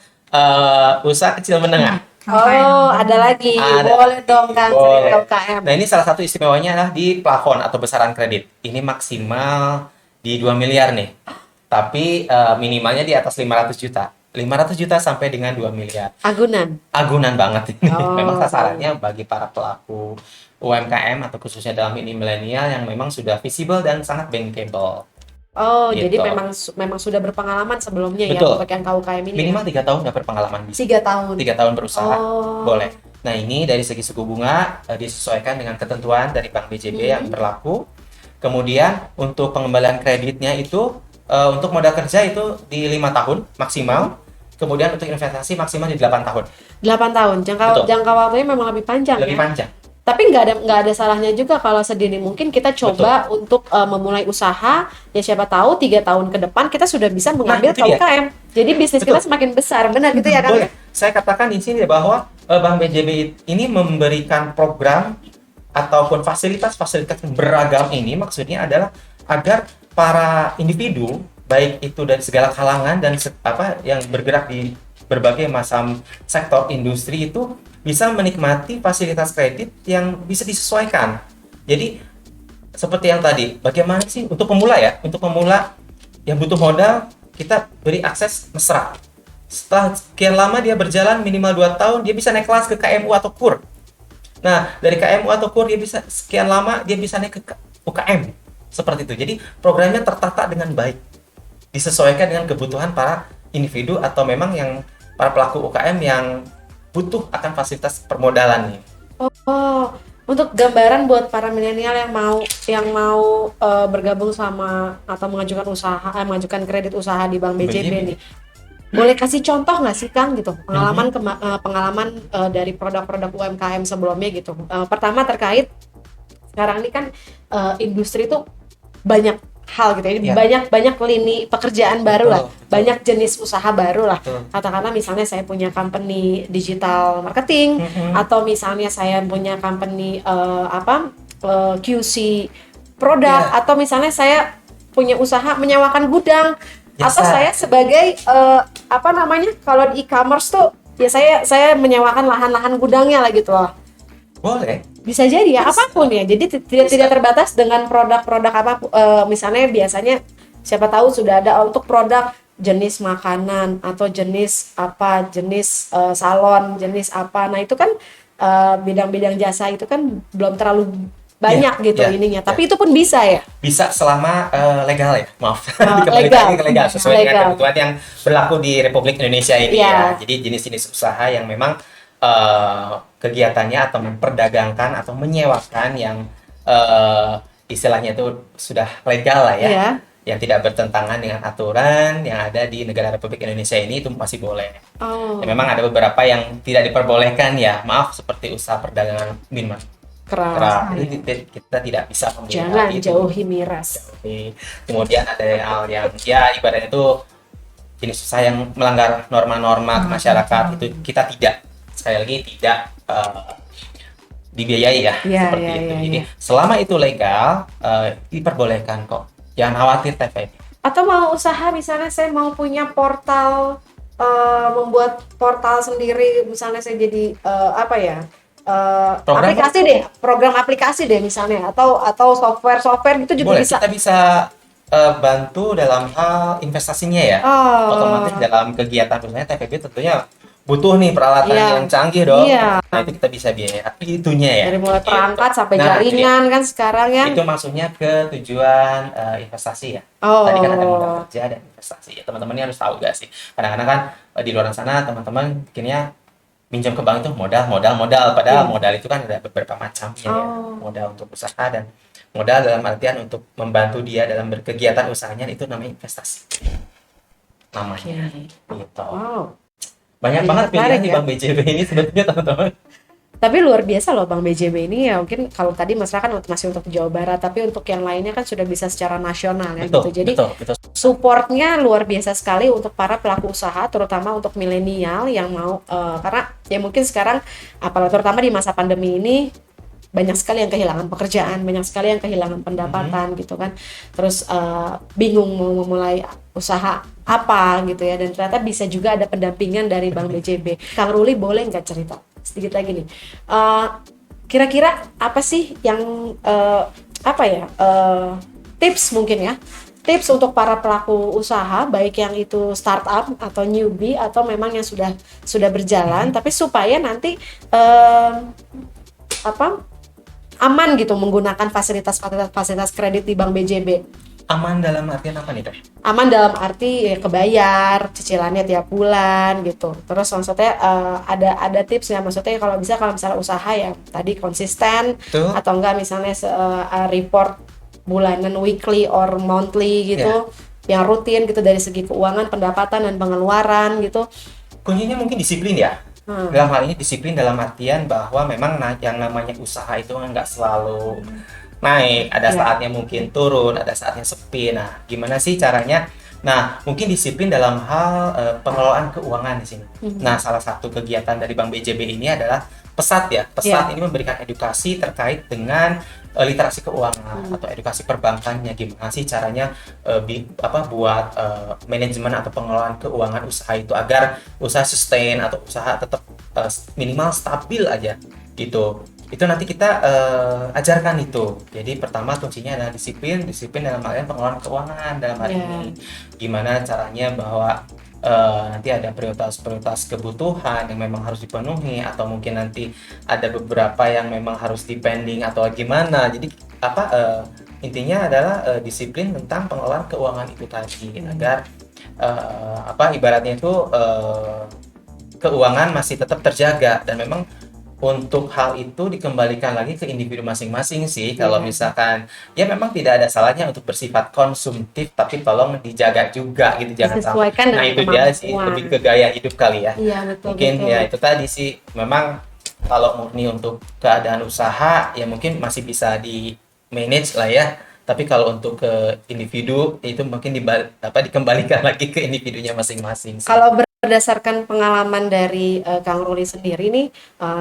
usaha kecil menengah. Ada lagi. Boleh dong kan, UKM. Nah, ini salah satu istimewanya adalah di plafon atau besaran kredit. Ini maksimal di 2 miliar nih. Tapi minimalnya di atas 500 juta. 500 juta sampai dengan 2 miliar. Agunan banget ini. Memang sasarannya bagi para pelaku UMKM atau khususnya dalam ini milenial yang memang sudah visible dan sangat bankable. Gitu. Jadi memang sudah berpengalaman sebelumnya. Betul. Ya untuk yang KUKM ini. Minimal 3 tahun udah berpengalaman bisa. 3 tahun. 3 tahun berusaha. Boleh. Nah, ini dari segi suku bunga disesuaikan dengan ketentuan dari Bank BJB yang berlaku. Kemudian untuk pengembalian kreditnya itu untuk modal kerja itu di 5 tahun maksimal. Kemudian untuk investasi maksimal di 8 tahun. 8 tahun. Jangka waktunya memang lebih panjang. Lebih panjang. Tapi nggak ada salahnya juga kalau sedini mungkin kita coba untuk memulai usaha, ya siapa tahu 3 tahun ke depan kita sudah bisa mengambil itu dia. UKM. Jadi bisnis kita semakin besar, benar gitu ya kan? Boleh. Saya katakan di sini bahwa Bank BJB ini memberikan program ataupun fasilitas-fasilitas yang beragam ini maksudnya adalah agar para individu baik itu dari segala kalangan dan yang bergerak di berbagai macam sektor industri itu bisa menikmati fasilitas kredit yang bisa disesuaikan. Jadi seperti yang tadi, bagaimana sih untuk pemula ya? Untuk pemula yang butuh modal, kita beri akses mesra. Setelah sekian lama dia berjalan minimal 2 tahun, dia bisa naik kelas ke KMU atau KUR. Nah, dari KMU atau KUR dia bisa sekian lama dia bisa naik ke UKM. Seperti itu. Jadi programnya tertata dengan baik. Disesuaikan dengan kebutuhan para individu atau memang yang para pelaku UKM yang butuh akan fasilitas permodalan nih. Oh, untuk gambaran buat para milenial yang mau bergabung sama atau mengajukan kredit usaha di Bank BJB nih. Boleh kasih contoh nggak sih Kang gitu pengalaman dari produk-produk UMKM sebelumnya gitu. Pertama terkait sekarang ini kan industri itu banyak hal gitu ya, banyak lini pekerjaan baru lah, banyak jenis usaha baru lah. Katakanlah misalnya saya punya company digital marketing, atau misalnya saya punya company QC produk, atau misalnya saya punya usaha menyewakan gudang, atau saya sebagai kalau di e-commerce tuh ya saya menyewakan lahan-lahan gudangnya lah gitu loh. Boleh. Bisa jadi ya, apapun ya. Jadi tidak terbatas dengan produk-produk apa. Misalnya biasanya siapa tahu sudah ada untuk produk jenis makanan atau jenis salon, jenis apa. Nah itu kan bidang-bidang jasa itu kan belum terlalu banyak ininya. Tapi itu pun bisa ya. Bisa selama legal ya, maaf. Legal sesuai dengan kebutuhan yang berlaku di Republik Indonesia ini ya. Jadi jenis-jenis usaha yang memang kegiatannya atau memperdagangkan atau menyewakan yang istilahnya itu sudah legal lah ya, yang tidak bertentangan dengan aturan yang ada di negara Republik Indonesia ini itu masih boleh. Ya, memang ada beberapa yang tidak diperbolehkan ya, maaf, seperti usaha perdagangan minuman keras. Ini kita tidak bisa memilih. Jangan jauhi miras. Kemudian ada hal yang ya ibaratnya itu jenis usaha yang melanggar norma-norma masyarakat, itu kita sekali lagi tidak dibiayai ya, seperti itu. Jadi selama itu legal diperbolehkan kok. Jangan khawatir TVP. Atau mau usaha misalnya saya mau punya portal, membuat portal sendiri, misalnya saya jadi program aplikasi deh misalnya, atau software gitu juga boleh, bisa. Kita bisa bantu dalam hal investasinya ya. Otomatis dalam kegiatan misalnya TVP tentunya butuh nih peralatan yang canggih dong. Nah itu kita bisa biaya itunya ya. Dari mulai perangkat sampai jaringan kan sekarang ya. Itu maksudnya ke tujuan investasi ya. Tadi kan ada modal kerja dan investasi. Ya, teman-teman ini harus tahu gak sih? Kadang-kadang kan di luar sana teman-teman bikinnya minjam ke bank itu modal. Padahal modal itu kan ada beberapa macamnya ya. Modal untuk usaha dan modal dalam artian untuk membantu dia dalam berkegiatan usahanya, itu namanya investasi. Namanya. Gitu. Banyak banget pilihan di Bank BJB ini sebetulnya teman-teman. Tapi luar biasa loh Bank BJB ini ya. Mungkin kalau tadi masalah kan masih untuk Jawa Barat, tapi untuk yang lainnya kan sudah bisa secara nasional ya. Betul, gitu. Jadi supportnya luar biasa sekali untuk para pelaku usaha, terutama untuk milenial yang mau karena ya mungkin sekarang apalagi terutama di masa pandemi ini banyak sekali yang kehilangan pekerjaan, banyak sekali yang kehilangan pendapatan gitu kan. Terus bingung mau memulai usaha apa gitu ya, dan ternyata bisa juga ada pendampingan dari Bank BJB. Kang Ruli boleh nggak cerita sedikit lagi nih, kira-kira apa sih yang tips mungkin ya, tips untuk para pelaku usaha baik yang itu startup atau newbie atau memang yang sudah berjalan, tapi supaya nanti aman gitu menggunakan fasilitas kredit di Bank BJB. Aman dalam artian apa nih Teh? Aman dalam arti ya kebayar cicilannya tiap bulan gitu. Terus maksudnya ada tips ya, maksudnya kalau misalnya usaha yang tadi konsisten atau enggak misalnya report bulanan, weekly or monthly gitu, yang rutin gitu dari segi keuangan, pendapatan dan pengeluaran gitu. Kuncinya mungkin disiplin ya. Dalam hal ini disiplin dalam artian bahwa memang yang namanya usaha itu nggak selalu naik, ada saatnya mungkin turun, ada saatnya sepi. Nah, gimana sih caranya? Nah, mungkin disiplin dalam hal pengelolaan keuangan di sini. Nah, salah satu kegiatan dari Bank BJB ini adalah Pesat ya. Pesat ini memberikan edukasi terkait dengan literasi keuangan atau edukasi perbankannya, gimana sih caranya buat manajemen atau pengelolaan keuangan usaha itu agar usaha sustain atau usaha tetap minimal stabil aja gitu. Itu nanti kita ajarkan itu. Jadi pertama kuncinya adalah disiplin dalam hal pengelolaan keuangan dalam hal ini. Gimana caranya bahwa nanti ada prioritas kebutuhan yang memang harus dipenuhi, atau mungkin nanti ada beberapa yang memang harus depending atau gimana. Jadi intinya adalah disiplin tentang pengelolaan keuangan itu tadi agar ibaratnya itu keuangan masih tetap terjaga, dan memang untuk hal itu dikembalikan lagi ke individu masing-masing sih. Kalau misalkan ya memang tidak ada salahnya untuk bersifat konsumtif, tapi tolong dijaga juga gitu, jangan disesuaikan sampai. Nah itu dia sih, lebih ke gaya hidup kali ya. Iya, betul, mungkin betul. Ya itu tadi sih, memang kalau murni untuk keadaan usaha ya mungkin masih bisa di manage lah ya. Tapi kalau untuk ke individu itu mungkin dikembalikan lagi ke individunya masing-masing sih. Kalau berdasarkan pengalaman dari Kang Ruli sendiri nih,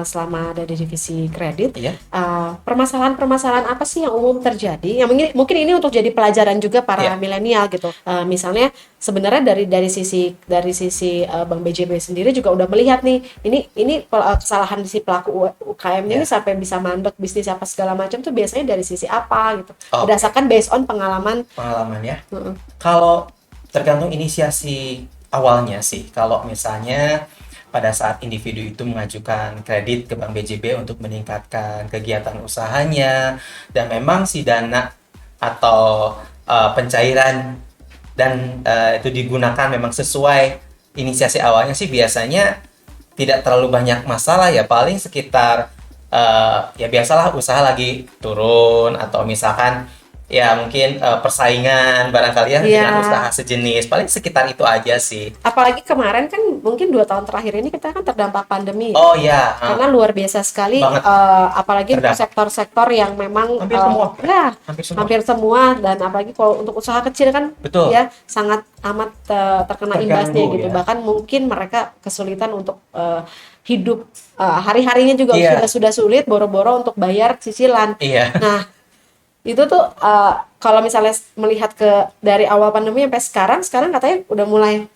selama ada di divisi kredit, permasalahan-permasalahan apa sih yang umum terjadi? Yang mungkin ini untuk jadi pelajaran juga para milenial gitu. Misalnya sebenarnya dari sisi Bank BJB sendiri juga udah melihat nih, ini kesalahan di si pelaku UKM-nya ini sampai bisa mandek bisnis apa segala macam tuh biasanya dari sisi apa gitu. Berdasarkan based on pengalaman ya. Kalau tergantung inisiasi awalnya sih, kalau misalnya pada saat individu itu mengajukan kredit ke Bank BJB untuk meningkatkan kegiatan usahanya, dan memang si dana atau pencairan dan itu digunakan memang sesuai inisiasi awalnya sih, biasanya tidak terlalu banyak masalah ya. Paling sekitar ya biasalah usaha lagi turun, atau misalkan ya mungkin persaingan barangkali ya dengan usaha sejenis, paling sekitar itu aja sih. Apalagi kemarin kan mungkin 2 tahun terakhir ini kita kan terdampak pandemi. Karena luar biasa sekali, apalagi untuk sektor-sektor yang memang hampir semua, dan apalagi kalau untuk usaha kecil kan ya sangat amat terkena imbasnya gitu. Bahkan mungkin mereka kesulitan untuk hidup hari-harinya juga sudah sulit, boro-boro untuk bayar cicilan. Nah itu tuh kalau misalnya melihat dari awal pandemi sampai sekarang katanya udah mulai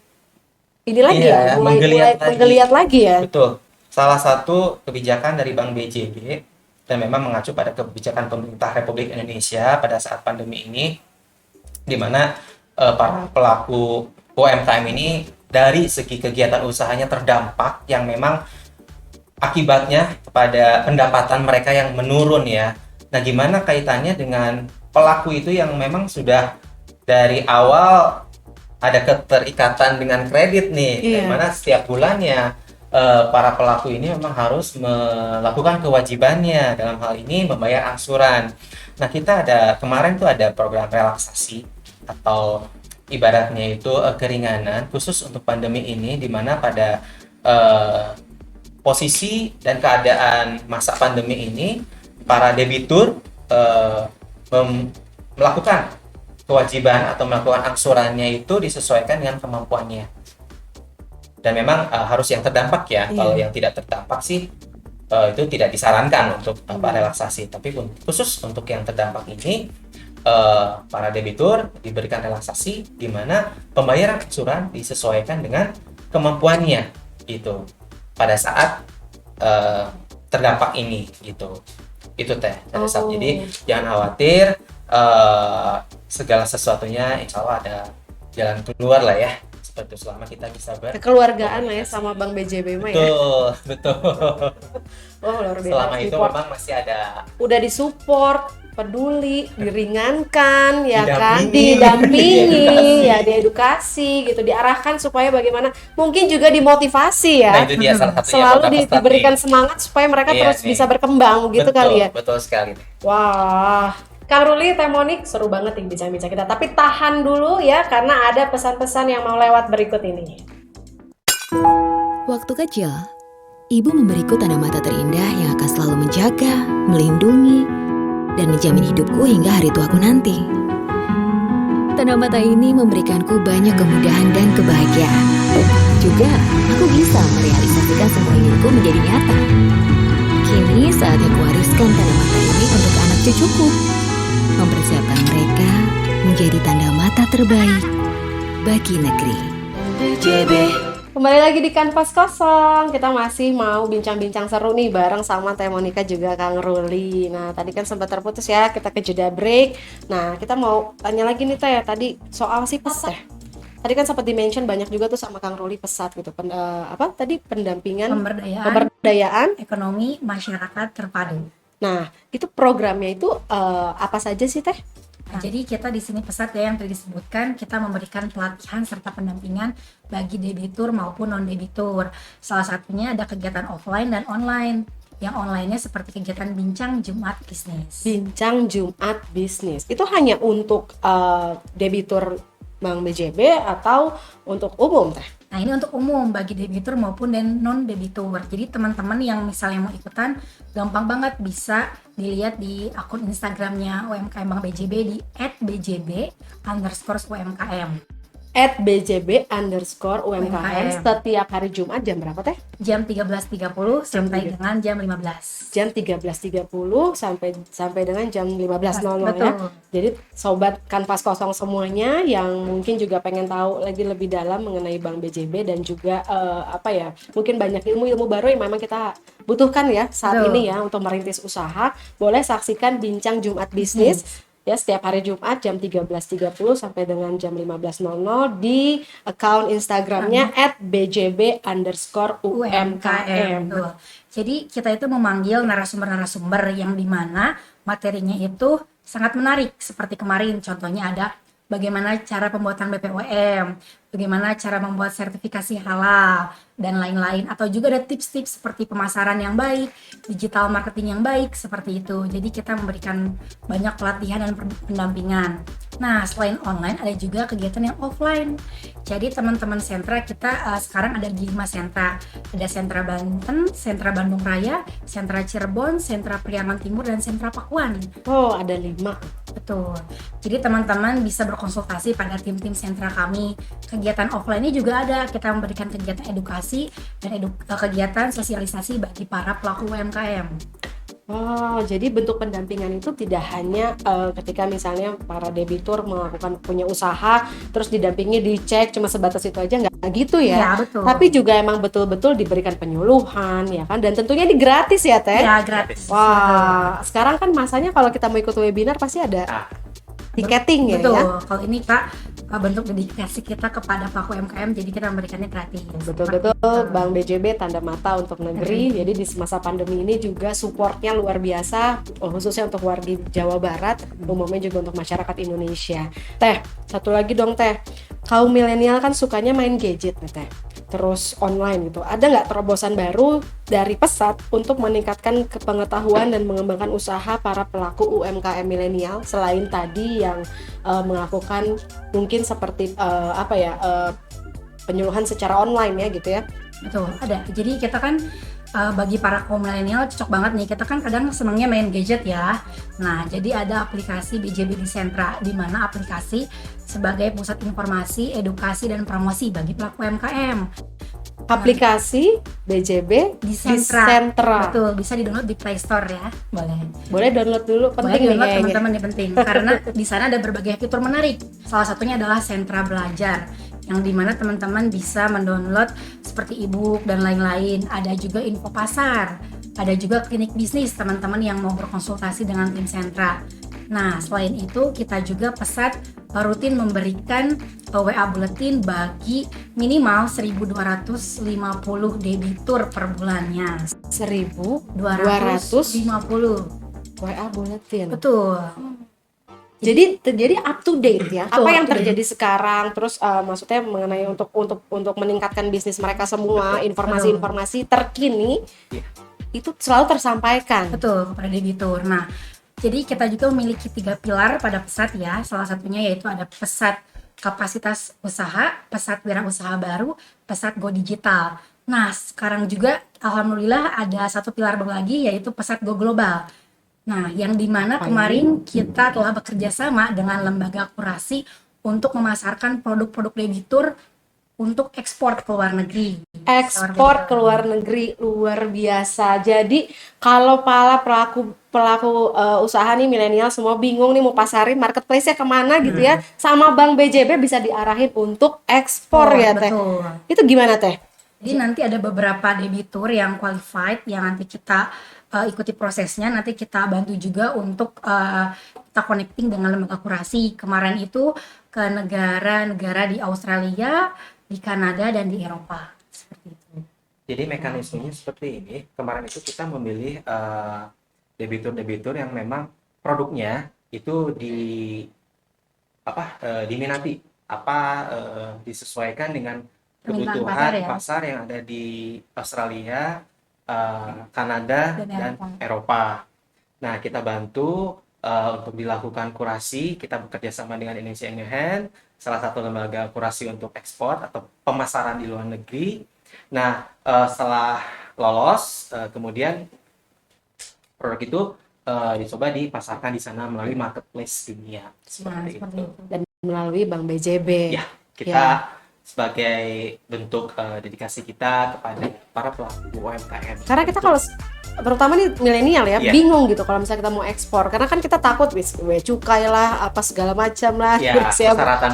ini lagi mulai menggeliat lagi ya. Betul. Salah satu kebijakan dari Bank BJB dan memang mengacu pada kebijakan pemerintah Republik Indonesia pada saat pandemi ini, di mana para pelaku UMKM ini dari segi kegiatan usahanya terdampak, yang memang akibatnya kepada pendapatan mereka yang menurun ya. Nah, gimana kaitannya dengan pelaku itu yang memang sudah dari awal ada keterikatan dengan kredit nih, di mana setiap bulannya para pelaku ini memang harus melakukan kewajibannya, dalam hal ini membayar angsuran. Nah, kita kemarin tuh ada program relaksasi atau ibaratnya itu keringanan khusus untuk pandemi ini, di mana pada posisi dan keadaan masa pandemi ini para debitur melakukan kewajiban atau melakukan angsurannya itu disesuaikan dengan kemampuannya. Dan memang harus yang terdampak ya. Kalau yang tidak terdampak sih itu tidak disarankan untuk relaksasi. Tapi khusus untuk yang terdampak ini, para debitur diberikan relaksasi, di mana pembayaran angsuran disesuaikan dengan kemampuannya gitu pada saat terdampak ini gitu. Itu teh pada saat. Jadi jangan khawatir, segala sesuatunya insya Allah ada jalan keluar lah ya, seperti itu, selama kita bisa kekeluargaan lah ya sama Bank BJB mah ya. Betul. Luar biasa. Selama itu memang masih ada, udah disupport, peduli, diringankan ya, didampingi, kan, didampingi ya, diedukasi gitu, diarahkan supaya bagaimana, mungkin juga dimotivasi ya. Nah, itu dia salah satunya, selalu diberikan semangat supaya mereka terus bisa berkembang gitu kali ya. Betul sekali. Wah, Kang Ruli, Teh Monik, seru banget nih bincang-bincang kita. Tapi tahan dulu ya, karena ada pesan-pesan yang mau lewat berikut ini. Waktu kecil, Ibu memberiku tanda mata terindah yang akan selalu menjaga, melindungi, dan menjamin hidupku hingga hari tuaku nanti. Tanda mata ini memberikanku banyak kemudahan dan kebahagiaan. Juga, aku bisa merealisasikan semua inginku menjadi nyata. Kini saatnya kuwariskan tanda mata ini untuk anak cucuku. Mempersiapkan mereka menjadi tanda mata terbaik bagi negeri. BJB. Kembali lagi di Kanvas Kosong. Kita masih mau bincang-bincang seru nih bareng sama Teh Monica juga Kang Ruli. Nah, tadi kan sempat terputus ya, kita ke jeda break. Nah, kita mau tanya lagi nih Teh, tadi soal si pesat. Tadi kan sempat di-mention banyak juga tuh sama Kang Ruli pesat gitu. Apa tadi pendampingan pemberdayaan ekonomi masyarakat terpadu. Nah, itu programnya itu apa saja sih Teh? Nah, jadi kita di sini pesat ya yang tadi disebutkan, kita memberikan pelatihan serta pendampingan bagi debitur maupun non debitur. Salah satunya ada kegiatan offline dan online. Yang online-nya seperti kegiatan bincang Jumat bisnis. Bincang Jumat bisnis. Itu hanya untuk debitur Bank BJB atau untuk umum Teh? Nah, ini untuk umum bagi debitur maupun non debitur. Jadi teman-teman yang misalnya mau ikutan, gampang banget bisa dilihat di akun Instagramnya UMKM Bank BJB di @bjb_UMKM. @bjb_UMKM. Setiap hari Jumat jam berapa Teh? Jam 13.30 sampai dengan jam 15. Jam 13.30 sampai dengan jam 15.00 ya. Betul. Jadi sobat Kanvas Kosong semuanya yang mungkin juga pengen tahu lagi lebih dalam mengenai Bank BJB dan juga mungkin banyak ilmu-ilmu baru yang memang kita butuhkan ya saat Betul. ini ya untuk merintis usaha, boleh saksikan Bincang Jumat Bisnis. Ya, setiap hari Jumat jam 13.30 sampai dengan jam 15.00 di account Instagramnya @bjb_UMKM. Betul. Jadi kita itu memanggil narasumber-narasumber yang dimana materinya itu sangat menarik. Seperti kemarin contohnya ada bagaimana cara pembuatan BPOM, bagaimana cara membuat sertifikasi halal, dan lain-lain. Atau juga ada tips-tips seperti pemasaran yang baik, digital marketing yang baik, seperti itu. Jadi kita memberikan banyak pelatihan dan pendampingan. Nah, selain online ada juga kegiatan yang offline. Jadi teman-teman sentra kita sekarang ada di 5 sentra. Ada sentra Banten, sentra Bandung Raya, sentra Cirebon, sentra Priangan Timur, dan sentra Pakuan. Oh, ada 5. Betul. Jadi teman-teman bisa berkonsultasi pada tim-tim sentra kami. Kegiatan offline-nya juga ada. Kita memberikan kegiatan edukasi dan kegiatan sosialisasi bagi para pelaku UMKM. Oh, jadi bentuk pendampingan itu tidak hanya ketika misalnya para debitur punya usaha, terus didampingi, dicek, cuma sebatas itu aja, nggak gitu ya? Ya, betul. Tapi juga emang betul-betul diberikan penyuluhan, ya kan? Dan tentunya ini gratis ya, Teh? Ya, gratis. Wah, sekarang kan masanya kalau kita mau ikut webinar pasti ada tiketing ya? Betul. Ya? Kalau ini Kak, bentuk dedikasi kita kepada pelaku UMKM, jadi kita memberikannya gratis. Betul-betul, Bank BJB tanda mata untuk negeri. Jadi di masa pandemi ini juga supportnya luar biasa, khususnya untuk warga Jawa Barat, umumnya juga untuk masyarakat Indonesia. Teh, satu lagi dong Teh, kaum milenial kan sukanya main gadget nih Teh, terus online gitu. Ada nggak terobosan baru dari Pesat untuk meningkatkan pengetahuan dan mengembangkan usaha para pelaku UMKM milenial selain tadi yang melakukan mungkin seperti penyuluhan secara online ya gitu ya? Betul, ada. Jadi kita kan bagi para kaum milenial cocok banget nih. Kita kan kadang senangnya main gadget ya. Nah, jadi ada aplikasi BJB di Sentra, di mana aplikasi sebagai pusat informasi, edukasi, dan promosi bagi pelaku UMKM. Aplikasi BJB Di Sentra. Betul, bisa di-download di Play Store ya. Boleh download dulu, Boleh penting nih download kayaknya. teman-teman, ini penting karena di sana ada berbagai fitur menarik. Salah satunya adalah Sentra Belajar, yang dimana teman-teman bisa mendownload seperti e-book dan lain-lain. Ada juga info pasar, ada juga klinik bisnis teman-teman yang mau berkonsultasi dengan tim sentra. Nah, selain itu kita juga Pesat rutin memberikan WA Bulletin bagi minimal 1.250 debitur per bulannya. 1.250 WA Bulletin. Betul. Jadi up to date ya. Betul, Apa yang up to date. terjadi sekarang, terus maksudnya mengenai untuk meningkatkan bisnis mereka semua, informasi-informasi terkini itu selalu tersampaikan. Betul, kepada debitur. Nah, jadi kita juga memiliki 3 pilar pada Pesat ya. Salah satunya yaitu ada Pesat Kapasitas Usaha, Pesat Wirausaha Baru, Pesat Go Digital. Nah, sekarang juga alhamdulillah ada satu pilar baru lagi, yaitu Pesat Go Global. Nah, yang dimana kemarin kita telah bekerja sama dengan lembaga kurasi untuk memasarkan produk-produk debitur untuk ekspor ke luar negeri. Ekspor ke luar negeri, luar biasa. Jadi kalau para pelaku usaha nih milenial semua bingung nih mau pasarin marketplace-nya kemana gitu ya, sama Bank BJB bisa diarahin untuk ekspor ya Teh. Betul. Itu gimana Teh? Jadi nanti ada beberapa debitur yang qualified yang nanti kita ikuti prosesnya, nanti kita bantu juga untuk kita connecting dengan lembaga kurasi. Kemarin itu ke negara-negara di Australia, di Kanada, dan di Eropa. Seperti itu. Jadi mekanismenya seperti ini. Kemarin itu kita memilih debitur-debitur yang memang produknya itu diminati, disesuaikan dengan kebutuhan pasar yang ada di Australia, Kanada, dan Eropa. Nah, kita bantu untuk dilakukan kurasi. Kita bekerja sama dengan Indonesia in Your Hand, salah satu lembaga kurasi untuk ekspor atau pemasaran di luar negeri. Nah, setelah lolos, kemudian produk itu dicoba dipasarkan di sana melalui marketplace dunia. Seperti itu. Dan melalui Bank BJB. Ya, kita sebagai bentuk dedikasi kita kepada para pelaku UMKM. Karena kita kalau terutama nih milenial ya, bingung gitu kalau misalnya kita mau ekspor, karena kan kita takut cukai lah, apa segala macam lah,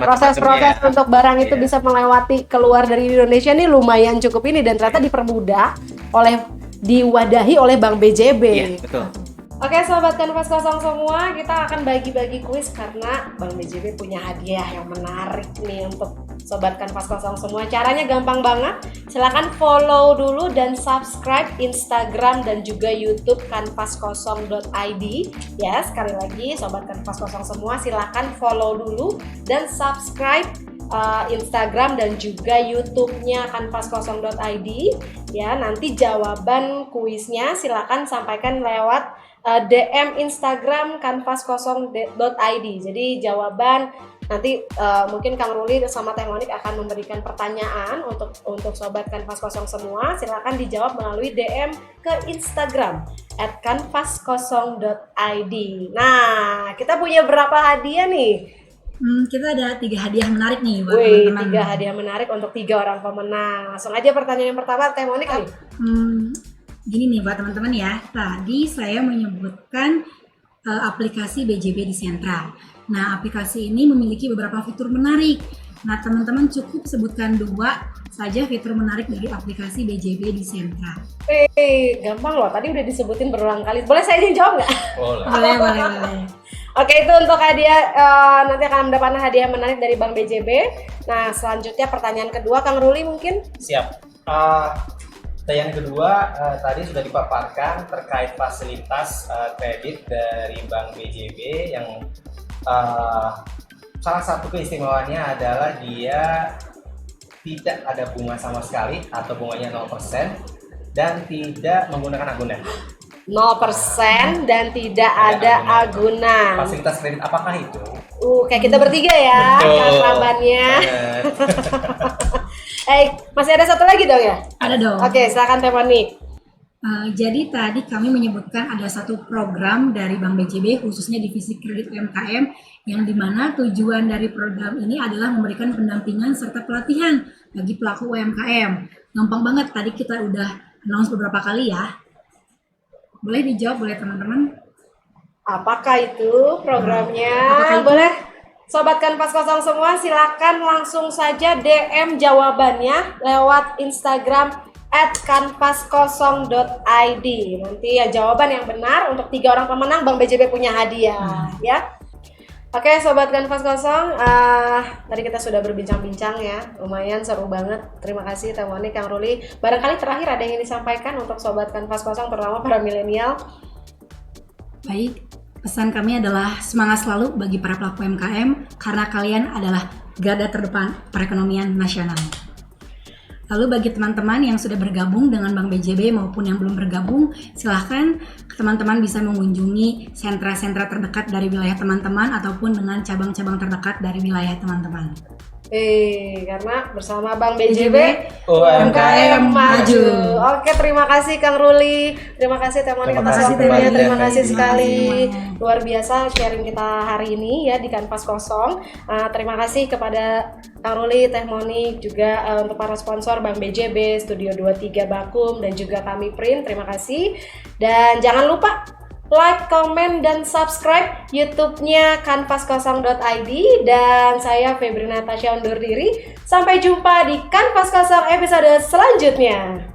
proses untuk barang itu bisa melewati keluar dari Indonesia nih lumayan cukup ini, dan ternyata diwadahi oleh Bank BJB. Iya, betul. Oke Sobat Kanvas Kosong semua, kita akan bagi-bagi kuis karena Bank BJB punya hadiah yang menarik nih untuk Sobat Kanvas Kosong semua. Caranya gampang banget, silakan follow dulu dan subscribe Instagram dan juga YouTube kanvaskosong.id. Ya, sekali lagi Sobat Kanvas Kosong semua, silakan follow dulu dan subscribe Instagram dan juga YouTube-nya kanvaskosong.id. Ya, nanti jawaban kuisnya silakan sampaikan lewat DM Instagram kanvaskosong.id. Jadi jawaban nanti mungkin Kang Ruli sama Teh Monik akan memberikan pertanyaan untuk Sobat Kanvas Kosong semua. Silakan dijawab melalui DM ke Instagram @kanvaskosong.id. Nah, kita punya berapa hadiah nih? Kita ada 3 hadiah menarik nih buat teman-teman. 3 hadiah menarik untuk 3 orang pemenang. Langsung aja pertanyaan yang pertama, Teh Monik. Gini nih buat teman-teman ya, tadi saya menyebutkan aplikasi BJB di Sentra. Nah, aplikasi ini memiliki beberapa fitur menarik. Nah, teman-teman cukup sebutkan 2 saja fitur menarik dari aplikasi BJB di Sentra. Gampang loh, tadi udah disebutin berulang kali. Boleh saya jawab nggak? Boleh. Oke, itu untuk hadiah, nanti akan mendapatkan hadiah menarik dari Bank BJB. Nah, selanjutnya pertanyaan kedua, Kang Ruli mungkin? Siap. Yang kedua tadi sudah dipaparkan terkait fasilitas kredit dari Bank BJB yang salah satu keistimewaannya adalah dia tidak ada bunga sama sekali atau bunganya 0% dan tidak menggunakan agunan. 0% dan tidak ada agunan. Fasilitas kredit apakah itu? Kayak kita bertiga ya, kerabannya. Masih ada satu lagi dong ya? Ada dong. Oke, silakan Teh Monik. Jadi tadi kami menyebutkan ada satu program dari Bank BJB khususnya divisi kredit UMKM yang dimana tujuan dari program ini adalah memberikan pendampingan serta pelatihan bagi pelaku UMKM. Gampang banget, tadi kita udah announce beberapa kali ya. Boleh dijawab boleh teman-teman? Apakah itu programnya? Boleh Sobat Kanvas Kosong semua, silakan langsung saja DM jawabannya lewat Instagram @kanvaskosong.id. Nanti ya jawaban yang benar untuk 3 orang pemenang Bank BJB punya hadiah ya. Oke Sobat Kanvas Kosong, tadi kita sudah berbincang-bincang ya, lumayan seru banget. Terima kasih Teh Monik, Kang Ruli. Barangkali terakhir ada yang ingin disampaikan untuk Sobat Kanvas Kosong, terutama para milenial? Baik, pesan kami adalah semangat selalu bagi para pelaku UMKM karena kalian adalah garda terdepan perekonomian nasional. Lalu bagi teman-teman yang sudah bergabung dengan Bank BJB maupun yang belum bergabung, silahkan teman-teman bisa mengunjungi sentra-sentra terdekat dari wilayah teman-teman ataupun dengan cabang-cabang terdekat dari wilayah teman-teman. Karena bersama Bank BJB UMKM maju. Oke, terima kasih Kang Ruli, terima kasih Teh Monik Terima atas kasih waktunya, kembali, terima ya, kasih Feby. sekali, luar biasa sharing kita hari ini ya di Kanvas Kosong. Terima kasih kepada Kang Ruli, Teh Monik, juga untuk para sponsor Bank BJB, Studio 23 Bakum, dan juga kami Print, terima kasih. Dan jangan lupa like, comment, dan subscribe YouTube-nya kanvaskosong.id. Dan saya Febri Natasha undur diri. Sampai jumpa di Kanvas Kosong episode selanjutnya.